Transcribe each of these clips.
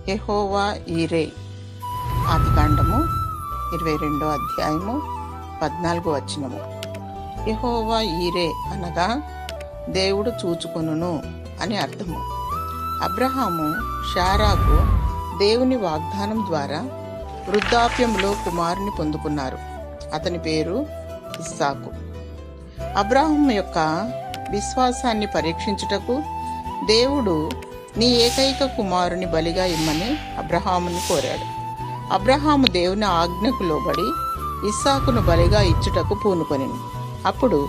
యెహోవా ఈరే. ఆదికాండము 22వ అధ్యాయము 14వ వచనము. యెహోవా ఈరే అనగా దేవుడు చూచుకొనును అని అర్థము. అబ్రహాము శారాకు దేవుని వాగ్దానం ద్వారా వృద్ధాప్యంలో కుమారుని పొందుకున్నారు. అతని పేరు ఇస్సాకు. అబ్రహాము యొక్క విశ్వాసాన్ని పరీక్షించుటకు దేవుడు నీ ఏకైక కుమారుని బలిగా ఇమ్మని అబ్రహాముని కోరాడు. అబ్రహాము దేవుని ఆజ్ఞకు లోబడి ఇస్సాకును బలిగా ఇచ్చుటకు పూనుకొనెను. అప్పుడు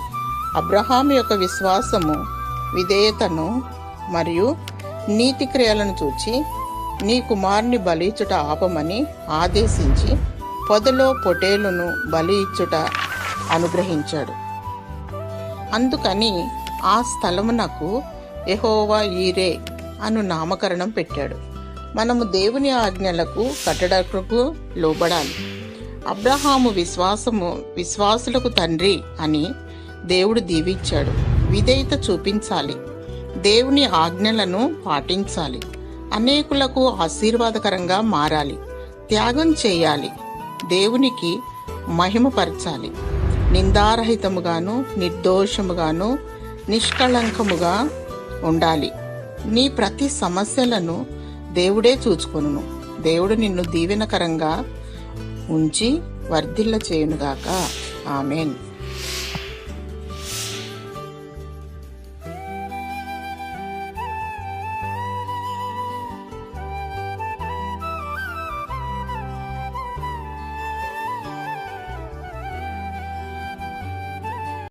అబ్రహాము యొక్క విశ్వాసము, విధేయతను మరియు నీతి క్రియలను చూచి నీ కుమారుని బలి ఇచ్చుట ఆపమని ఆదేశించి పొదలో పొటేలును బలి ఇచ్చుట అనుగ్రహించాడు. అందుకని ఆ స్థలమునకు యెహోవా ఈరే అను నామకరణం పెట్టాడు. మనము దేవుని ఆజ్ఞలకు కట్టడకు లోబడాలి. అబ్రహాము విశ్వాసులకు తండ్రి అని దేవుడు దీవించాడు. విధేయత చూపించాలి, దేవుని ఆజ్ఞలను పాటించాలి, అనేకులకు ఆశీర్వాదకరంగా మారాలి, త్యాగం చేయాలి, దేవునికి మహిమపరచాలి, నిందారహితముగాను నిర్దోషముగాను నిష్కళంకముగా ఉండాలి. నీ ప్రతి సమస్యలను దేవుడే చూచుకొనును. దేవుడు నిన్ను దీవెనకరంగా ఉంచి వర్ధిల్ల చేయునుగాక. ఆమేన్.